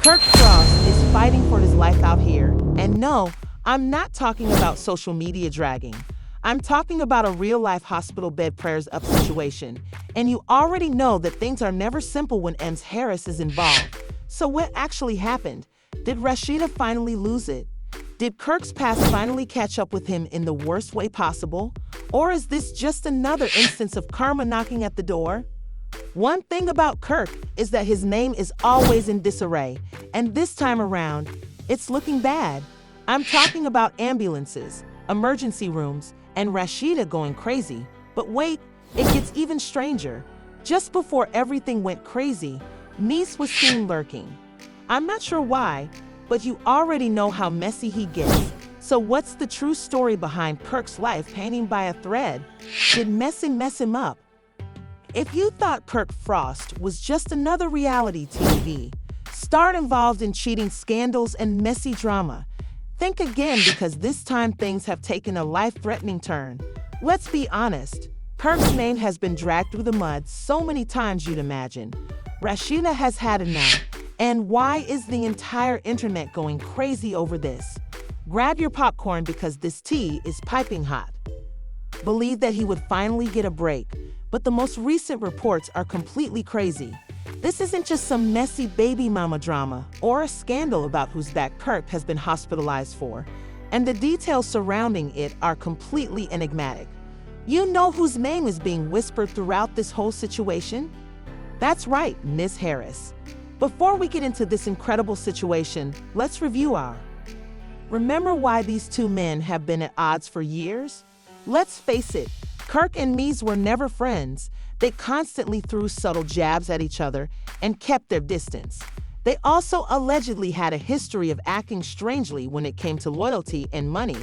Kirk Frost is fighting for his life out here. And no, I'm not talking about social media dragging. I'm talking about a real-life hospital bed prayers up situation. And you already know that things are never simple when Ms. Harris is involved. So what actually happened? Did Rashida finally lose it? Did Kirk's past finally catch up with him in the worst way possible? Or is this just another instance of karma knocking at the door? One thing about Kirk is that his name is always in disarray, and this time around, it's looking bad. I'm talking about ambulances, emergency rooms, and Rashida going crazy. But wait, it gets even stranger. Just before everything went crazy, Mies was seen lurking. I'm not sure why, but you already know how messy he gets. So what's the true story behind Kirk's life hanging by a thread? Did messing mess him up? If you thought Kirk Frost was just another reality TV star involved in cheating scandals and messy drama, think again, because this time things have taken a life-threatening turn. Let's be honest, Kirk's name has been dragged through the mud so many times you'd imagine. Rashida has had enough, and why is the entire internet going crazy over this? Grab your popcorn because this tea is piping hot. Believed that he would finally get a break, but the most recent reports are completely crazy. This isn't just some messy baby mama drama or a scandal about whose back Kirk has been hospitalized for, and the details surrounding it are completely enigmatic. You know whose name is being whispered throughout this whole situation? That's right, Ms. Harris. Before we get into this incredible situation, let's review our. Remember why these two men have been at odds for years? Let's face it, Kirk and Mies were never friends. They constantly threw subtle jabs at each other and kept their distance. They also allegedly had a history of acting strangely when it came to loyalty and money.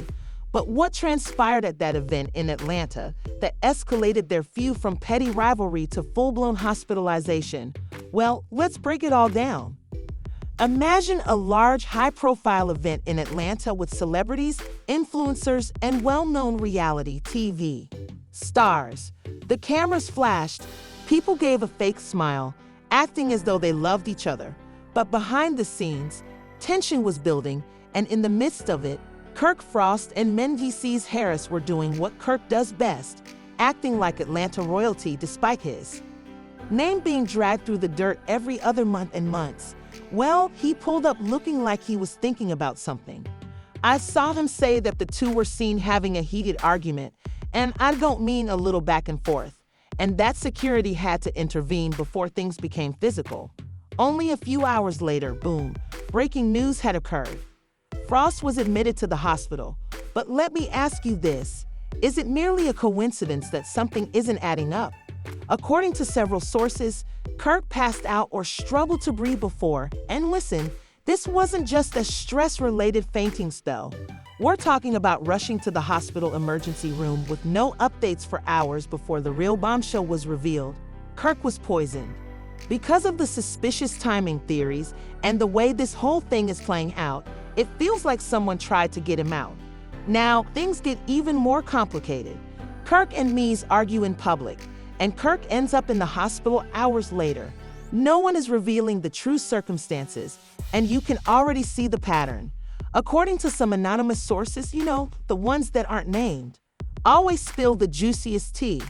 But what transpired at that event in Atlanta that escalated their feud from petty rivalry to full-blown hospitalization? Well, let's break it all down. Imagine a large, high-profile event in Atlanta with celebrities, influencers, and well-known reality TV stars. The cameras flashed, people gave a fake smile, acting as though they loved each other. But behind the scenes, tension was building, and in the midst of it, Kirk Frost and Ms. Harris were doing what Kirk does best, acting like Atlanta royalty despite his name being dragged through the dirt every other month and months. Well, he pulled up looking like he was thinking about something. I saw him say that the two were seen having a heated argument, and I don't mean a little back and forth, and that security had to intervene before things became physical. Only a few hours later, boom, breaking news had occurred. Frost was admitted to the hospital, but let me ask you this, is it merely a coincidence that something isn't adding up? According to several sources, Kirk passed out or struggled to breathe before, and listen, this wasn't just a stress-related fainting spell. We're talking about rushing to the hospital emergency room with no updates for hours before the real bombshell was revealed. Kirk was poisoned. Because of the suspicious timing theories and the way this whole thing is playing out, it feels like someone tried to get him out. Now, things get even more complicated. Kirk and Mies argue in public, and Kirk ends up in the hospital hours later. No one is revealing the true circumstances, and you can already see the pattern. According to some anonymous sources, the ones that aren't named, always spill the juiciest tea.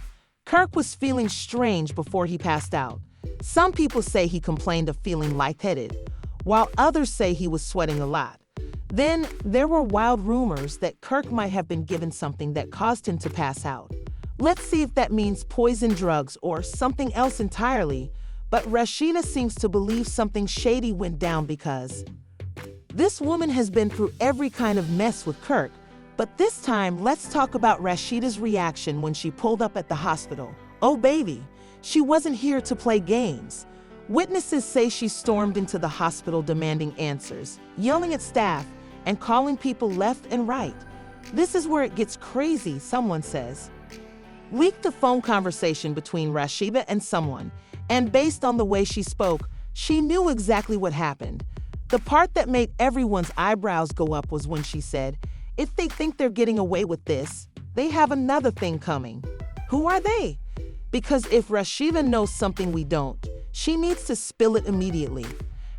Kirk was feeling strange before he passed out. Some people say he complained of feeling lightheaded, while others say he was sweating a lot. Then there were wild rumors that Kirk might have been given something that caused him to pass out. Let's see if that means poison drugs or something else entirely, but Rashida seems to believe something shady went down because this woman has been through every kind of mess with Kirk. But this time, let's talk about Rashida's reaction when she pulled up at the hospital. Oh baby, she wasn't here to play games. Witnesses say she stormed into the hospital demanding answers, yelling at staff, and calling people left and right. This is where it gets crazy, someone says. Leaked a phone conversation between Rashida and someone, and based on the way she spoke, she knew exactly what happened. The part that made everyone's eyebrows go up was when she said, if they think they're getting away with this, they have another thing coming. Who are they? Because if Rashida knows something we don't, she needs to spill it immediately.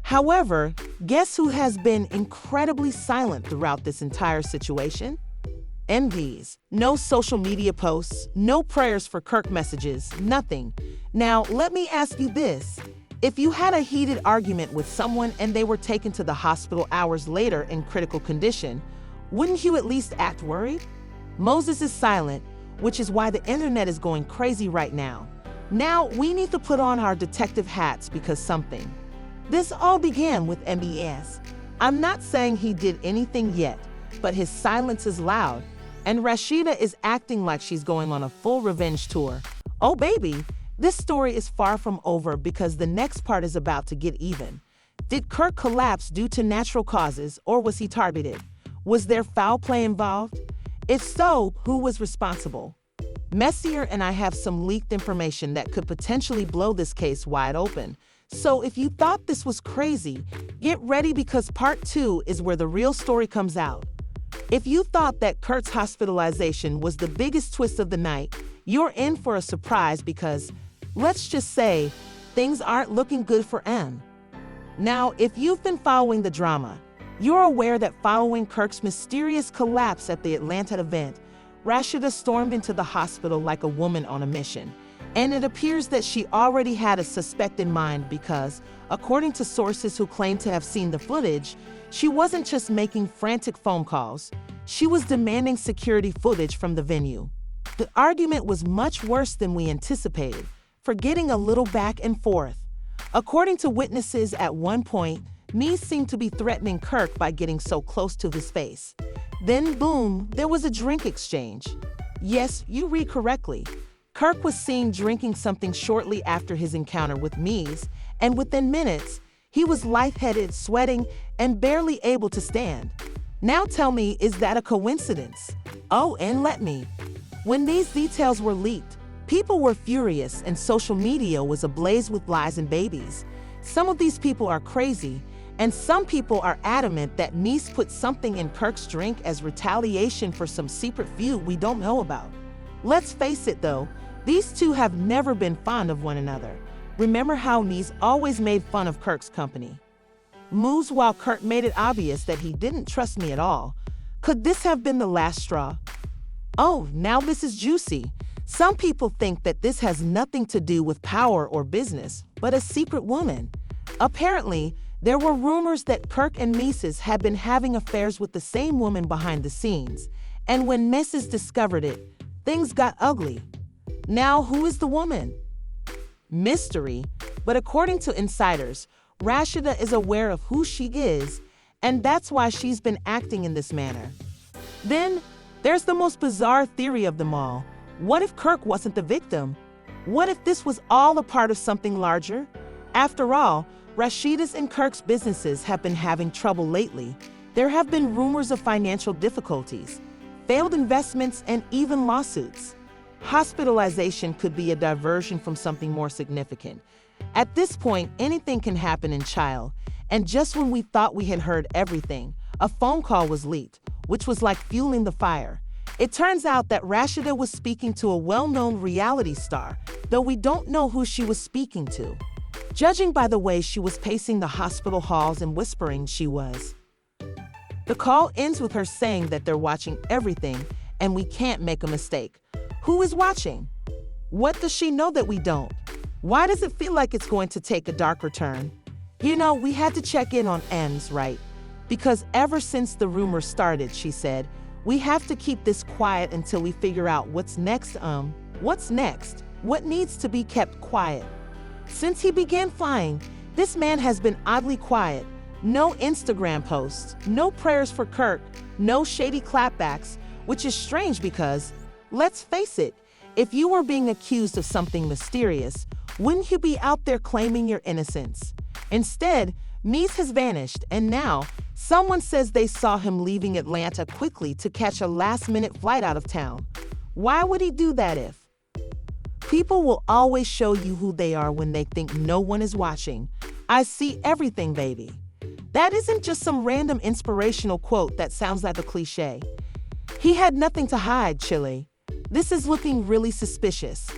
However, guess who has been incredibly silent throughout this entire situation? MVs. No social media posts, no prayers for Kirk messages, nothing. Now, let me ask you this. If you had a heated argument with someone and they were taken to the hospital hours later in critical condition, wouldn't you at least act worried? Moses is silent, which is why the internet is going crazy right now. Now, we need to put on our detective hats because something. This all began with MES. I'm not saying he did anything yet, but his silence is loud, and Rashida is acting like she's going on a full revenge tour. Oh baby, this story is far from over because the next part is about to get even. Did Kirk collapse due to natural causes or was he targeted? Was there foul play involved? If so, who was responsible? Messier and I have some leaked information that could potentially blow this case wide open. So if you thought this was crazy, get ready because part 2 is where the real story comes out. If you thought that Kirk's hospitalization was the biggest twist of the night, you're in for a surprise because, let's just say, things aren't looking good for M. Now, if you've been following the drama, you're aware that following Kirk's mysterious collapse at the Atlanta event, Rashida stormed into the hospital like a woman on a mission. And it appears that she already had a suspect in mind because, according to sources who claim to have seen the footage, she wasn't just making frantic phone calls, she was demanding security footage from the venue. The argument was much worse than we anticipated, forgetting a little back and forth. According to witnesses, at one point, Mies seemed to be threatening Kirk by getting so close to his face. Then boom, there was a drink exchange. Yes, you read correctly. Kirk was seen drinking something shortly after his encounter with Mies, and within minutes, he was lightheaded, sweating, and barely able to stand. Now tell me, is that a coincidence? Oh, and let me. When these details were leaked, people were furious and social media was ablaze with lies and babies. Some of these people are crazy, and some people are adamant that Mies put something in Kirk's drink as retaliation for some secret feud we don't know about. Let's face it though, these two have never been fond of one another. Remember how Mies always made fun of Kirk's company? Moves while Kirk made it obvious that he didn't trust me at all. Could this have been the last straw? Oh, now this is juicy. Some people think that this has nothing to do with power or business, but a secret woman. Apparently, there were rumors that Kirk and Mrs. had been having affairs with the same woman behind the scenes, and when Mrs. discovered it, things got ugly. Now, who is the woman? Mystery, but according to insiders, Rashida is aware of who she is, and that's why she's been acting in this manner. Then, there's the most bizarre theory of them all. What if Kirk wasn't the victim? What if this was all a part of something larger? After all, Rashida's and Kirk's businesses have been having trouble lately. There have been rumors of financial difficulties, failed investments, and even lawsuits. Hospitalization could be a diversion from something more significant. At this point, anything can happen in child, and just when we thought we had heard everything, a phone call was leaked, which was like fueling the fire. It turns out that Rashida was speaking to a well-known reality star, though we don't know who she was speaking to. Judging by the way she was pacing the hospital halls and whispering, she was. The call ends with her saying that they're watching everything and we can't make a mistake. Who is watching? What does she know that we don't? Why does it feel like it's going to take a darker turn? You know, we had to check in on Ems, right? Because ever since the rumors started, she said, we have to keep this quiet until we figure out what's next. What's next? What needs to be kept quiet? Since he began flying, this man has been oddly quiet. No Instagram posts, no prayers for Kirk, no shady clapbacks, which is strange because, let's face it, if you were being accused of something mysterious, wouldn't you be out there claiming your innocence? Instead, Mies has vanished, and now someone says they saw him leaving Atlanta quickly to catch a last-minute flight out of town. Why would he do that if? People will always show you who they are when they think no one is watching. I see everything, baby. That isn't just some random inspirational quote that sounds like a cliche. He had nothing to hide, Chile. This is looking really suspicious.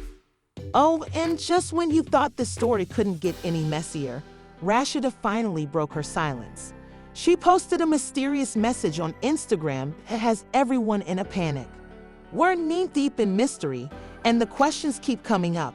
Oh, and just when you thought this story couldn't get any messier, Rashida finally broke her silence. She posted a mysterious message on Instagram that has everyone in a panic. We're knee-deep in mystery, and the questions keep coming up.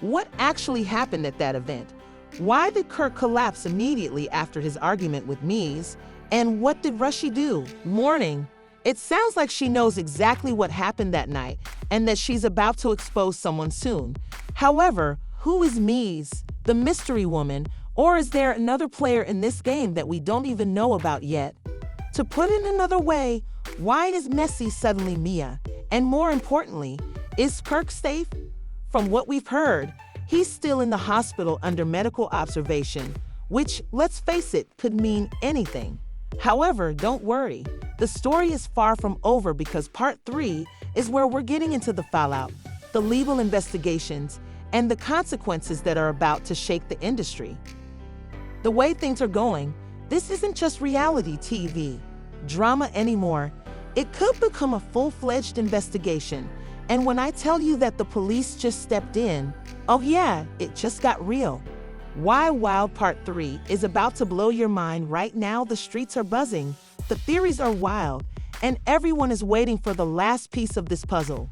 What actually happened at that event? Why did Kirk collapse immediately after his argument with Mies? And what did Rushy do? Morning. It sounds like she knows exactly what happened that night and that she's about to expose someone soon. However, who is Mies, the mystery woman, or is there another player in this game that we don't even know about yet? To put it another way, why is Messi suddenly Mia? And more importantly, is Kirk safe? From what we've heard, he's still in the hospital under medical observation, which, let's face it, could mean anything. However, don't worry. The story is far from over because part 3 is where we're getting into the fallout, the legal investigations, and the consequences that are about to shake the industry. The way things are going, this isn't just reality TV, drama anymore. It could become a full-fledged investigation. And when I tell you that the police just stepped in, oh yeah, it just got real. Why Wild Part 3 is about to blow your mind right now. The streets are buzzing, the theories are wild, and everyone is waiting for the last piece of this puzzle.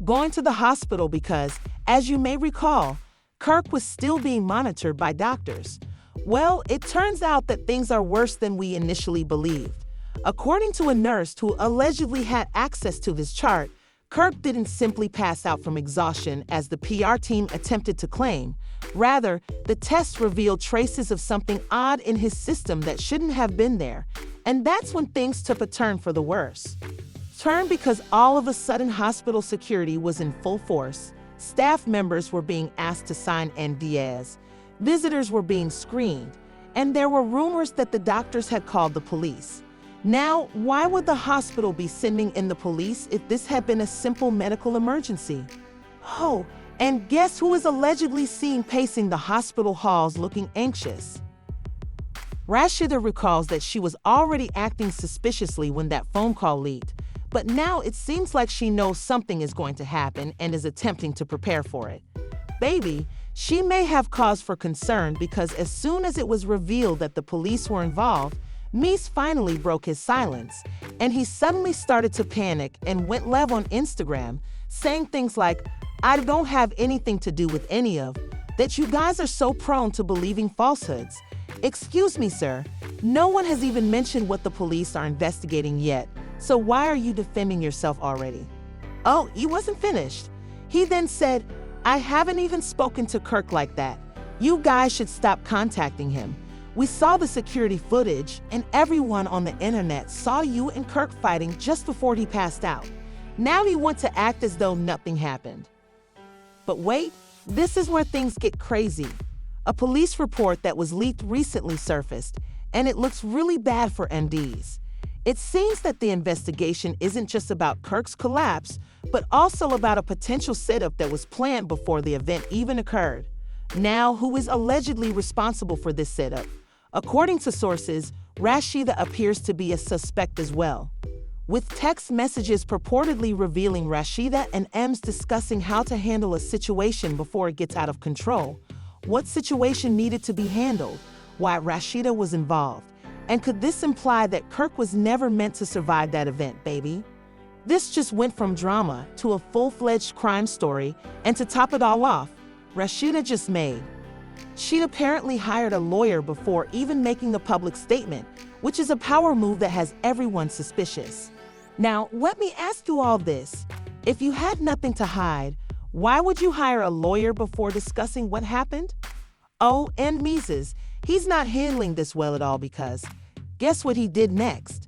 Going to the hospital because, as you may recall, Kirk was still being monitored by doctors. Well, it turns out that things are worse than we initially believed. According to a nurse who allegedly had access to this chart, Kirk didn't simply pass out from exhaustion as the PR team attempted to claim. Rather, the test revealed traces of something odd in his system that shouldn't have been there. And that's when things took a turn for the worse. Turn because all of a sudden hospital security was in full force. Staff members were being asked to sign NDAs. Visitors were being screened. And there were rumors that the doctors had called the police. Now, why would the hospital be sending in the police if this had been a simple medical emergency? Oh, and guess who is allegedly seen pacing the hospital halls looking anxious? Rashida recalls that she was already acting suspiciously when that phone call leaked, but now it seems like she knows something is going to happen and is attempting to prepare for it. Baby, she may have cause for concern because as soon as it was revealed that the police were involved, Mies finally broke his silence, and he suddenly started to panic and went live on Instagram, saying things like, I don't have anything to do with any of, that you guys are so prone to believing falsehoods. Excuse me, sir, no one has even mentioned what the police are investigating yet, so why are you defending yourself already? Oh, he wasn't finished. He then said, I haven't even spoken to Kirk like that. You guys should stop contacting him. We saw the security footage, and everyone on the internet saw you and Kirk fighting just before he passed out. Now you want to act as though nothing happened. But wait, this is where things get crazy. A police report that was leaked recently surfaced, and it looks really bad for NDs. It seems that the investigation isn't just about Kirk's collapse, but also about a potential setup that was planned before the event even occurred. Now, who is allegedly responsible for this setup? According to sources, Rashida appears to be a suspect as well, with text messages purportedly revealing Rashida and Ems discussing how to handle a situation before it gets out of control, what situation needed to be handled, why Rashida was involved, and could this imply that Kirk was never meant to survive that event, baby? This just went from drama to a full-fledged crime story, and to top it all off, Rashida just made. She'd apparently hired a lawyer before even making the public statement, which is a power move that has everyone suspicious. Now, let me ask you all this. If you had nothing to hide, why would you hire a lawyer before discussing what happened? Oh, and Mises, he's not handling this well at all because guess what he did next?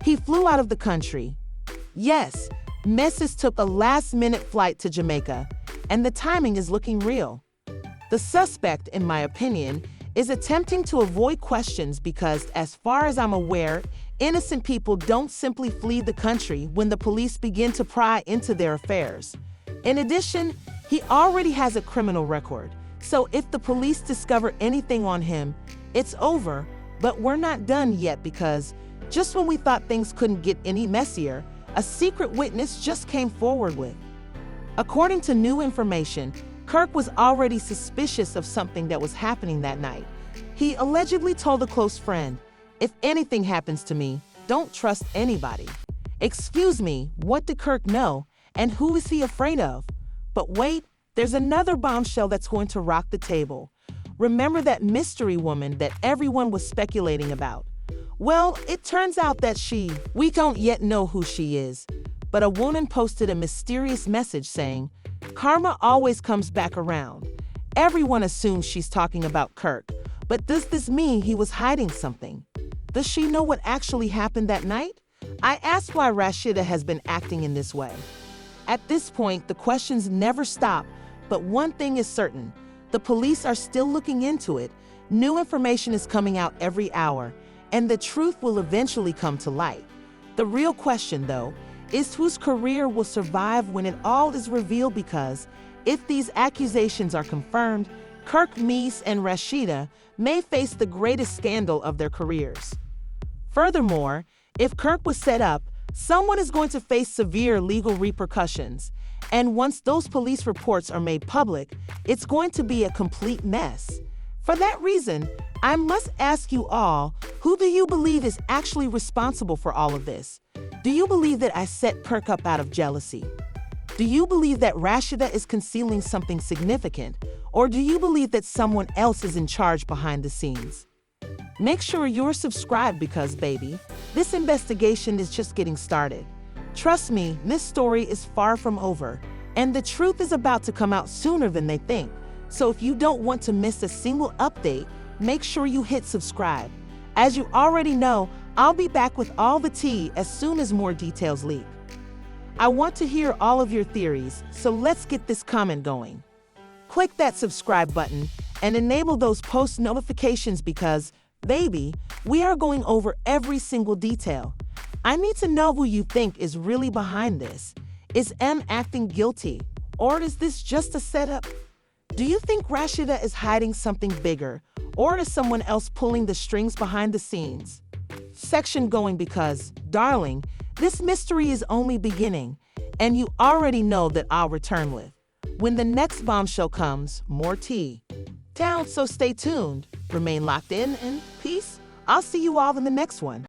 He flew out of the country. Yes, Messis took a last-minute flight to Jamaica, and the timing is looking real. The suspect, in my opinion, is attempting to avoid questions because, as far as I'm aware, innocent people don't simply flee the country when the police begin to pry into their affairs. In addition, he already has a criminal record, so if the police discover anything on him, it's over, but we're not done yet because, just when we thought things couldn't get any messier, a secret witness just came forward with. According to new information, Kirk was already suspicious of something that was happening that night. He allegedly told a close friend, "If anything happens to me, don't trust anybody." Excuse me, what did Kirk know, and who is he afraid of? But wait, there's another bombshell that's going to rock the table. Remember that mystery woman that everyone was speculating about? Well, it turns out that we don't yet know who she is, but a woman posted a mysterious message saying, "Karma always comes back around." Everyone assumes she's talking about Kirk, but does this mean he was hiding something? Does she know what actually happened that night? I asked why Rashida has been acting in this way. At this point, the questions never stop, but one thing is certain. The police are still looking into it. New information is coming out every hour, and the truth will eventually come to light. The real question, though, is whose career will survive when it all is revealed, because if these accusations are confirmed, Kirk, Mies, and Rashida may face the greatest scandal of their careers. Furthermore, if Kirk was set up, someone is going to face severe legal repercussions. And once those police reports are made public, it's going to be a complete mess. For that reason, I must ask you all, who do you believe is actually responsible for all of this? Do you believe that I set Kirk up out of jealousy? Do you believe that Rashida is concealing something significant? Or do you believe that someone else is in charge behind the scenes? Make sure you're subscribed because, baby, this investigation is just getting started. Trust me, this story is far from over, and the truth is about to come out sooner than they think. So if you don't want to miss a single update, make sure you hit subscribe. As you already know, I'll be back with all the tea as soon as more details leak. I want to hear all of your theories, so let's get this comment going. Click that subscribe button and enable those post notifications because, baby, we are going over every single detail. I need to know who you think is really behind this. Is M acting guilty, or is this just a setup? Do you think Rashida is hiding something bigger, or is someone else pulling the strings behind the scenes? Section going because, darling, this mystery is only beginning, and you already know that I'll return with. When the next bombshell comes, more tea. Down, so stay tuned, remain locked in, and peace. I'll see you all in the next one.